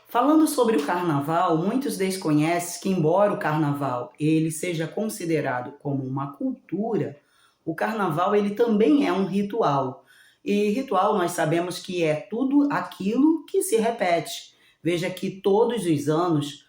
Falando sobre o carnaval, muitos desconhecem que, embora o carnaval ele seja considerado como uma cultura, o carnaval ele também é um ritual. E ritual nós sabemos que é tudo aquilo que se repete. Veja que todos os anos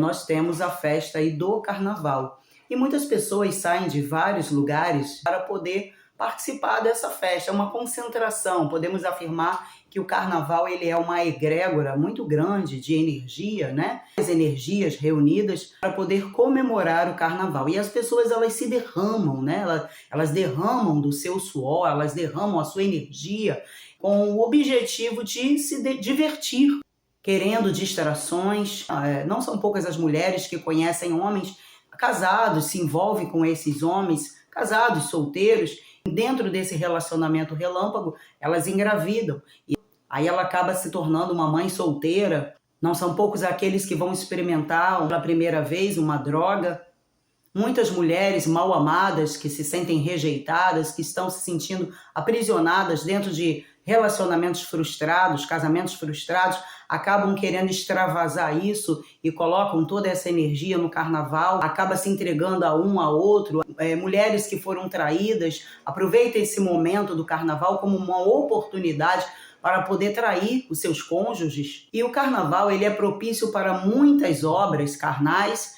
nós temos a festa aí do carnaval. E muitas pessoas saem de vários lugares para poder participar dessa festa. É uma concentração. Podemos afirmar que o carnaval ele é uma egrégora muito grande de energia, né? As energias reunidas para poder comemorar o carnaval. E as pessoas elas se derramam, né? Elas derramam do seu suor, elas derramam a sua energia com o objetivo de se divertir, querendo distrações. Não são poucas as mulheres que conhecem homens casados, se envolvem com esses homens, casados, solteiros. Dentro desse relacionamento relâmpago, elas engravidam. E aí ela acaba se tornando uma mãe solteira. Não são poucos aqueles que vão experimentar pela primeira vez uma droga. Muitas mulheres mal amadas que se sentem rejeitadas, que estão se sentindo aprisionadas dentro de relacionamentos frustrados, casamentos frustrados, acabam querendo extravasar isso e colocam toda essa energia no carnaval, acaba se entregando a um a outro. Mulheres que foram traídas aproveitam esse momento do carnaval como uma oportunidade para poder trair os seus cônjuges. E o carnaval ele é propício para muitas obras carnais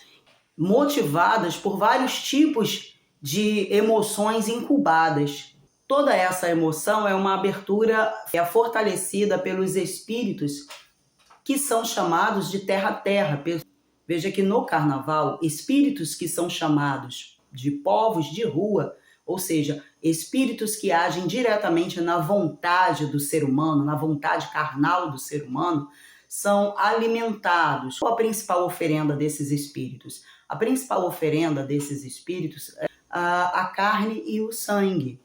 motivadas por vários tipos de emoções incubadas. Toda essa emoção é uma abertura fortalecida pelos espíritos que são chamados de terra-terra. Veja que no carnaval, espíritos que são chamados de povos de rua, ou seja, espíritos que agem diretamente na vontade do ser humano, na vontade carnal do ser humano, são alimentados. Qual a principal oferenda desses espíritos? A principal oferenda desses espíritos é a carne e o sangue.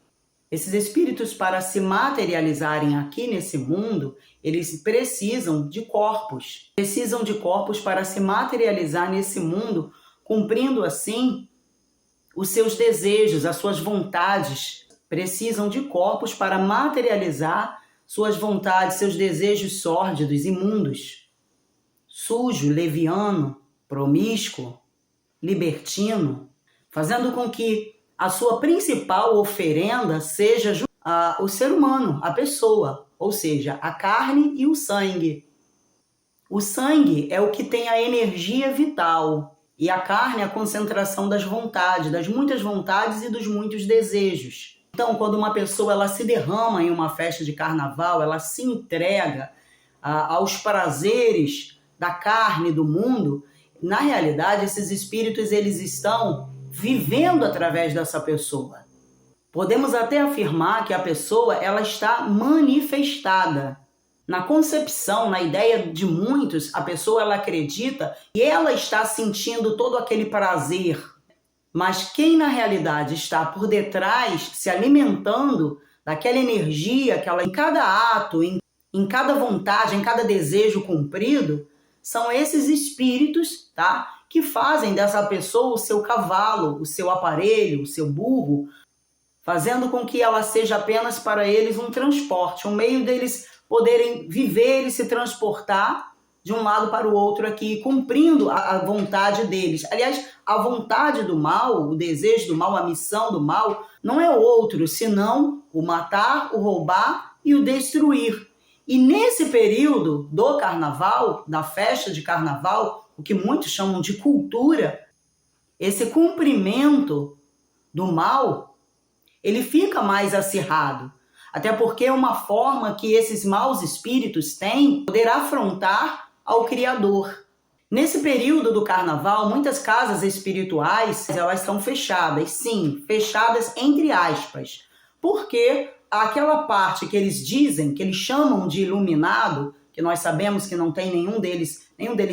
Esses espíritos, para se materializarem aqui nesse mundo, eles precisam de corpos. Precisam de corpos para se materializar nesse mundo, cumprindo assim os seus desejos, as suas vontades. Precisam de corpos para materializar suas vontades, seus desejos sórdidos, imundos. Sujo, leviano, promíscuo, libertino, fazendo com que a sua principal oferenda seja o ser humano, a pessoa, ou seja, a carne e o sangue. O sangue é o que tem a energia vital e a carne é a concentração das vontades, das muitas vontades e dos muitos desejos. Então, quando uma pessoa ela se derrama em uma festa de carnaval, ela se entrega aos prazeres da carne do mundo, na realidade, esses espíritos eles estão vivendo através dessa pessoa. Podemos até afirmar que a pessoa ela está manifestada. Na concepção, na ideia de muitos, a pessoa ela acredita que ela está sentindo todo aquele prazer. Mas quem na realidade está por detrás, se alimentando daquela energia, em cada ato, em cada vontade, em cada desejo cumprido, são esses espíritos, tá? Que fazem dessa pessoa o seu cavalo, o seu aparelho, o seu burro, fazendo com que ela seja apenas para eles um transporte, um meio deles poderem viver e se transportar de um lado para o outro aqui, cumprindo a vontade deles. Aliás, a vontade do mal, o desejo do mal, a missão do mal, não é outro, senão o matar, o roubar e o destruir. E nesse período do carnaval, da festa de carnaval, o que muitos chamam de cultura, esse cumprimento do mal, ele fica mais acirrado. Até porque é uma forma que esses maus espíritos têm de poder afrontar ao Criador. Nesse período do carnaval, muitas casas espirituais, elas estão fechadas, sim, fechadas entre aspas. Porque aquela parte que eles dizem, que eles chamam de iluminado, que nós sabemos que não tem nenhum deles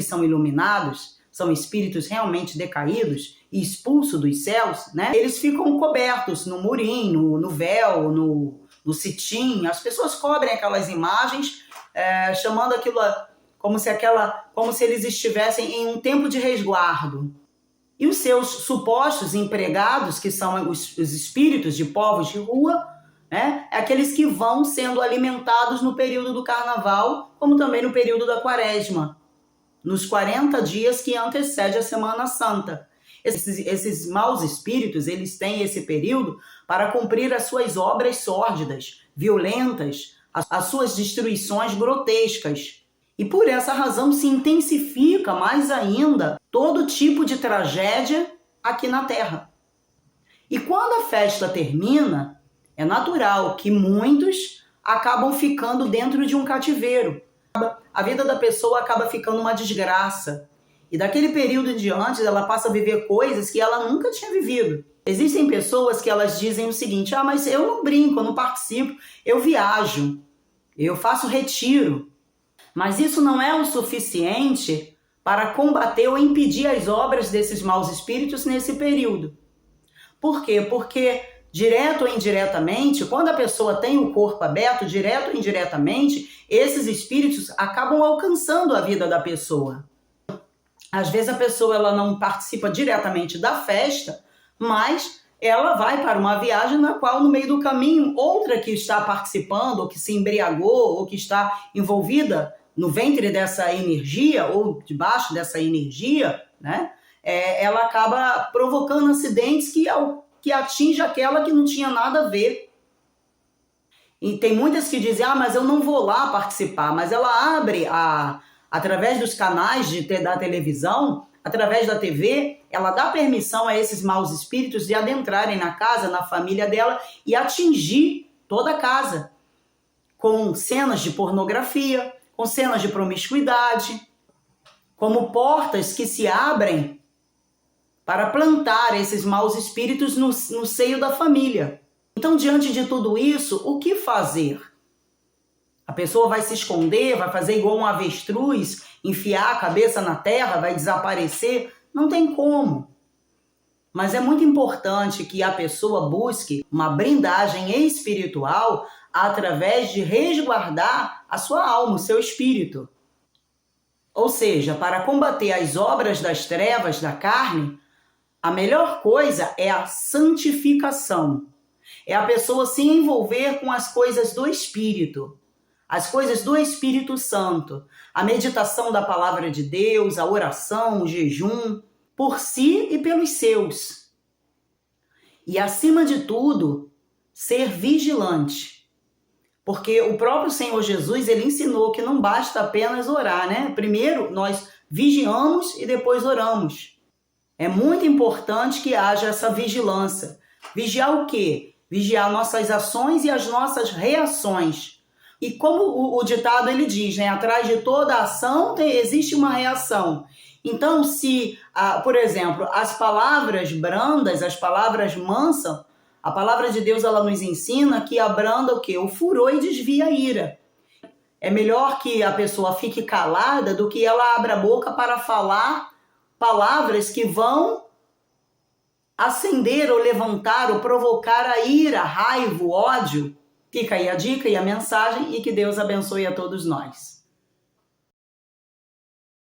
são iluminados, são espíritos realmente decaídos e expulsos dos céus, né? Eles ficam cobertos no murim, no véu, no cetim. As pessoas cobrem aquelas imagens, chamando aquilo como se eles estivessem em um tempo de resguardo. E os seus supostos empregados, que são os espíritos de povos de rua, né? É aqueles que vão sendo alimentados no período do carnaval, como também no período da quaresma. nos 40 dias que antecede a Semana Santa. Esses maus espíritos, eles têm esse período para cumprir as suas obras sórdidas, violentas, as suas destruições grotescas. E por essa razão se intensifica mais ainda todo tipo de tragédia aqui na Terra. E quando a festa termina, é natural que muitos acabam ficando dentro de um cativeiro. A vida da pessoa acaba ficando uma desgraça. E daquele período em diante, ela passa a viver coisas que ela nunca tinha vivido. Existem pessoas que elas dizem o seguinte: mas eu não brinco, eu não participo, eu viajo, eu faço retiro. Mas isso não é o suficiente para combater ou impedir as obras desses maus espíritos nesse período. Por quê? Porque, direto ou indiretamente, quando a pessoa tem o corpo aberto, direto ou indiretamente, esses espíritos acabam alcançando a vida da pessoa. Às vezes a pessoa ela não participa diretamente da festa, mas ela vai para uma viagem na qual, no meio do caminho, outra que está participando, ou que se embriagou, ou que está envolvida no ventre dessa energia, ou debaixo dessa energia, né? Ela acaba provocando acidentes que atinge aquela que não tinha nada a ver. E tem muitas que dizem: mas eu não vou lá participar, mas ela abre através dos canais da televisão, através da TV, ela dá permissão a esses maus espíritos de adentrarem na casa, na família dela e atingir toda a casa, com cenas de pornografia, com cenas de promiscuidade, como portas que se abrem para plantar esses maus espíritos no seio da família. Então, diante de tudo isso, o que fazer? A pessoa vai se esconder, vai fazer igual um avestruz, enfiar a cabeça na terra, vai desaparecer? Não tem como. Mas é muito importante que a pessoa busque uma blindagem espiritual através de resguardar a sua alma, o seu espírito. Ou seja, para combater as obras das trevas da carne, a melhor coisa é a santificação. É a pessoa se envolver com as coisas do Espírito, as coisas do Espírito Santo, a meditação da palavra de Deus, a oração, o jejum, por si e pelos seus. E, acima de tudo, ser vigilante. Porque o próprio Senhor Jesus, ele ensinou que não basta apenas orar, né? Primeiro, nós vigiamos e depois oramos. É muito importante que haja essa vigilância. Vigiar o quê? Vigiar nossas ações e as nossas reações. E como o ditado ele diz, né? Atrás de toda ação existe uma reação. Então, se, por exemplo, as palavras brandas, as palavras mansas, a palavra de Deus ela nos ensina que abranda o quê? O furor e desvia a ira. É melhor que a pessoa fique calada do que ela abra a boca para falar palavras que vão acender ou levantar ou provocar a ira, a raiva, o ódio. Fica aí a dica e a mensagem e que Deus abençoe a todos nós.